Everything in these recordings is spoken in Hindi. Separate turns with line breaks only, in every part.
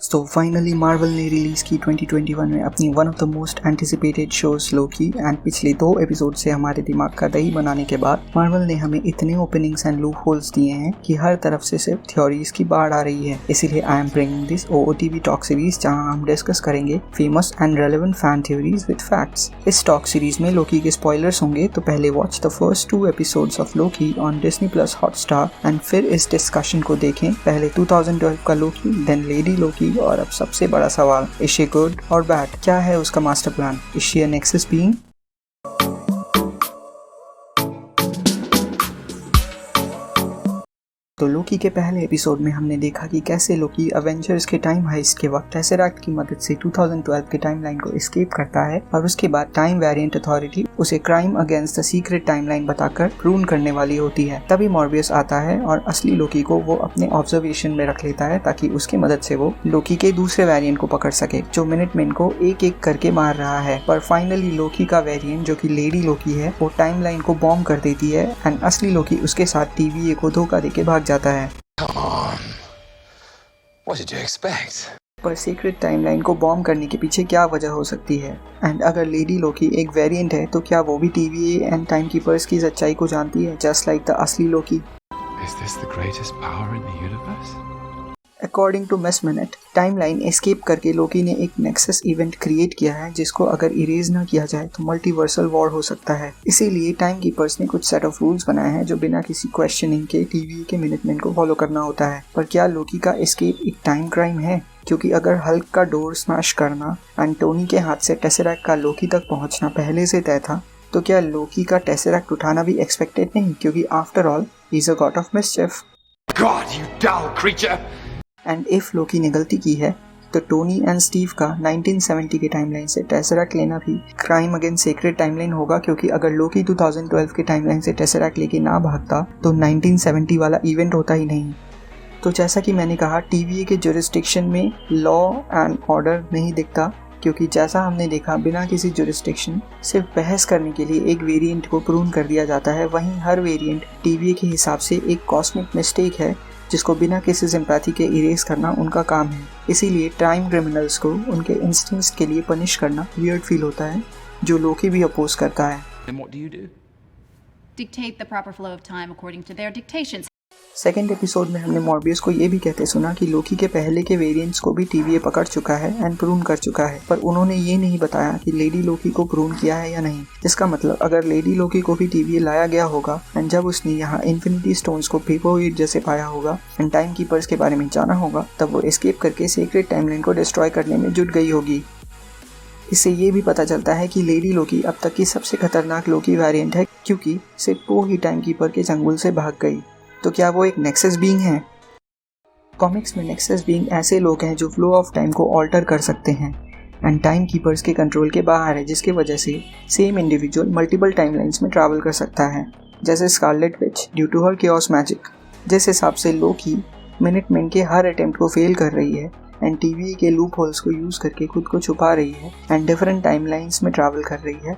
सो फाइनली मार्वल ने रिलीज की 2021 में अपनी one of the most anticipated shows Loki and पिछले 2 एपिसोड से हमारे दिमाग का दही बनाने के बाद मार्वल ने हमें इतने ओपनिंग्स एंड लूप होल्स दिए हैं कि हर तरफ से सिर्फ थ्योरीज की बाढ़ आ रही है। इसीलिए I am bringing this OOTV talk series जहां हम डिस्कस करेंगे famous and relevant fan theories with facts. इस टॉक सीरीज में लोकी के स्पॉयलर्स होंगे, तो पहले watch the first 2 episodes of Loki on Disney+ Hotstar and फिर इस डिस्कशन को देखें। पहले 2012 का लोकी, देन लेडी लोकी और अब सबसे बड़ा सवाल, इज शी गुड और बैड? क्या है उसका master plan? Is she an nexus being? तो लोकी के पहले एपिसोड में हमने देखा कि कैसे लोकी अवेंजर्स के टाइम हाइस्ट के वक्त टेसरैक्ट की मदद से 2012 के टाइमलाइन को एस्केप करता है और उसके बाद टाइम वेरिएंट अथॉरिटी उसे crime against the secret timeline बताकर प्रून करने वाली होती है। तभी मॉर्बियस आता है और असली लोकी को वो अपने ऑब्जर्वेशन में रख लेता है ताकि उसकी मदद से वो लोकी के दूसरे वेरिएंट को पकड़ सके जो मिनटमैन को एक एक करके मार रहा है। पर फाइनली लोकी का वेरिएंट जो कि लेडी लोकी है वो टाइमलाइन को बॉम्ब कर देती है एंड असली लोकी उसके साथ TVA को धोखा देके भाग जाता है।
Come on. What did you expect?
पर सीक्रेट टाइमलाइन को बॉम्ब करने के पीछे क्या वजह हो सकती है? एंड अगर लेडी लोकी एक वेरिएंट है तो क्या वो भी TVA एंड टाइमकीपर्स की सच्चाई को जानती है जस्ट लाइक द असली Loki?
Is this the greatest power in the universe?
According to miss minute, timeline escape करके लोकी ने एक नेक्सस इवेंट क्रिएट किया है जिसको अगर इरेज ना किया जाए तो मल्टीवर्सल वॉर हो सकता है। इसीलिए टाइम कीपर्स ने कुछ सेट ऑफ रूल्स बनाए हैं जो बिना किसी क्वेश्चनिंग के TVA के मिनटमैन को फॉलो करना होता है। पर क्या लोकी का एस्केप एक टाइम क्राइम है? क्योंकि अगर हल्क का डोर स्मैश करना एंड टोनी के हाथ से टेसरैक्ट का लोकी तक पहुंचना पहले से तय था, तो क्या लोकी का टेसरैक्ट उठाना भी एक्सपेक्टेड नहीं? क्योंकि after all he is a god of mischief.
God, you dull creature!
And if Loki ने गलती की है तो टोनी एंड स्टीव का 1970 के टाइमलाइन से टेसरैक्ट लेना भी क्राइम अगेंस्ट सीक्रेट टाइमलाइन होगा। क्योंकि अगर लोकी 2012 के टाइमलाइन से टेसरैक्ट लेके ना भागता तो 1970 वाला इवेंट होता ही नहीं। तो जैसा कि मैंने कहा, TVA के जुरिस्डिक्शन में लॉ एंड ऑर्डर नहीं दिखता, क्योंकि जैसा हमने देखा बिना किसी जुरिस्डिक्शन सिर्फ बहस करने के लिए एक वेरिएंट को प्रून कर दिया जाता है। वहीं हर वेरिएंट TVA के हिसाब से एक कॉस्मिक मिस्टेक है जिसको बिना किसी सिंपैथी के इरेज करना उनका काम है। इसीलिए टाइम क्रिमिनल्स को उनके इंस्टिंक्ट्स के लिए पनिश करना वियर्ड फील होता है, जो लोकी भी अपोज करता है।
And what do you do?
Dictate the proper flow of time according to their dictations.
Second episode में हमने मॉर्बियस को ये भी कहते सुना कि लोकी के पहले के वेरिएंट्स को भी TVA पकड़ चुका है एंड प्रून कर चुका है, पर उन्होंने ये नहीं बताया कि लेडी लोकी को प्रून किया है या नहीं। इसका मतलब अगर लेडी लोकी को भी TVA लाया गया होगा एंड जब उसने यहाँ इन्फिनिटी स्टोन्स को पेपरवेट जैसे पाया होगा एंड टाइम कीपर्स के बारे में जाना होगा, तब वो एस्केप करके सीक्रेट टाइमलाइन को डिस्ट्रॉय करने में जुट गई होगी। इससे ये भी पता चलता है कि लेडी लोकी अब तक की सबसे खतरनाक लोकी वेरिएंट है, क्योंकि सिर्फ वो ही टाइम कीपर के चंगुल से भाग गई। तो क्या वो एक नेक्सस बीइंग है? कॉमिक्स में नेक्सस बीइंग ऐसे लोग हैं जो फ्लो ऑफ टाइम को ऑल्टर कर सकते हैं एंड टाइम कीपर्स के कंट्रोल के बाहर है, जिसके वजह से सेम इंडिविजुअल मल्टीपल टाइमलाइंस में ट्रैवल कर सकता है, जैसे Scarlet Witch due to her chaos magic. जिस हिसाब से लोकी मिनटमैन के हर अटेम्प्ट को फेल कर रही है एंड TVA के लूप होल्स को यूज करके खुद को छुपा रही है एंड डिफरेंट टाइमलाइंस में ट्रैवल कर रही है,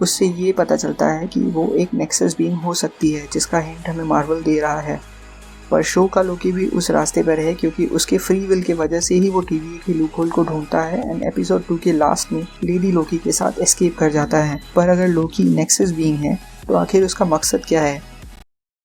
उससे ये पता चलता है कि वो एक नेक्सस बीइंग हो सकती है, जिसका हिंट हमें मार्वल दे रहा है। पर शो का लोकी भी उस रास्ते पर है, क्योंकि उसके फ्री विल के वजह से ही वो TVA के लूपहोल को ढूंढता है एंड एपिसोड 2 के लास्ट में लेडी लोकी के साथ एस्केप कर जाता है। पर अगर लोकी नेक्सस बीइंग है तो आखिर उसका मकसद क्या है?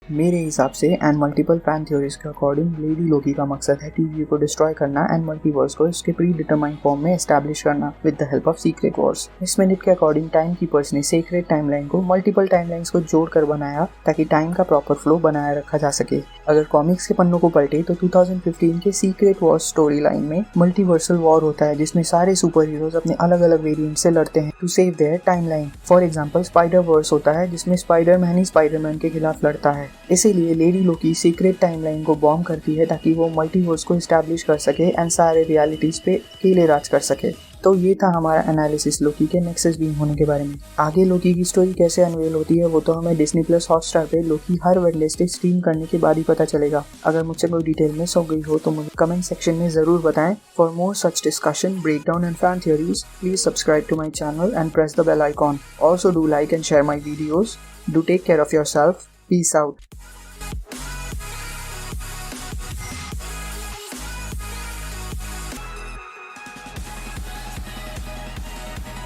मेरे हिसाब से एंड मल्टीपल फैन थ्योरीज के अकॉर्डिंग लेडी लोकी का मकसद है TVA को डिस्ट्रॉय करना एंड मल्टीवर्स को इसके प्री डिटरमाइंड फॉर्म में एस्टैब्लिश करना with the help of secret Wars. इस मिनट के अकॉर्डिंग टाइम कीपर्स ने सीक्रेट टाइमलाइन को मल्टीपल टाइमलाइंस को जोड़कर बनाया ताकि टाइम का प्रॉपर फ्लो बनाए रखा जा सके। अगर कॉमिक्स के पन्नों को पलटे तो 2015 के सीक्रेट वॉर्स स्टोरी लाइन में मल्टीवर्सल वॉर होता है, जिसमें सारे सुपर हीरोज अपने अलग अलग वेरिएंट से लड़ते हैं to save their timeline. For example spider verse होता है जिसमें स्पाइडरमैन ही स्पाइडरमैन के खिलाफ लड़ता है। इसीलिए लेडी लोकी सीक्रेट टाइमलाइन को बॉम्ब करती है ताकि वो मल्टीवर्स को एस्टैब्लिश कर सके एंड सारे रियलिटीज पे अकेले राज कर सके। तो ये था हमारा एनालिसिस लोकी के नेक्सस बीइंग होने के बारे में। आगे लोकी की स्टोरी कैसे अनवेल होती है वो तो हमें Disney+ हॉटस्टार पे लोकी हर वेडनेसडे स्ट्रीम करने के बाद ही पता चलेगा। अगर मुझसे कोई डिटेल मिस हो गई हो तो मुझे कमेंट सेक्शन में जरूर बताएं। For more such discussion, breakdown and fan theories, please subscribe to my channel and press the bell icon. Also do like and share my videos. Do take care of yourself. Peace out.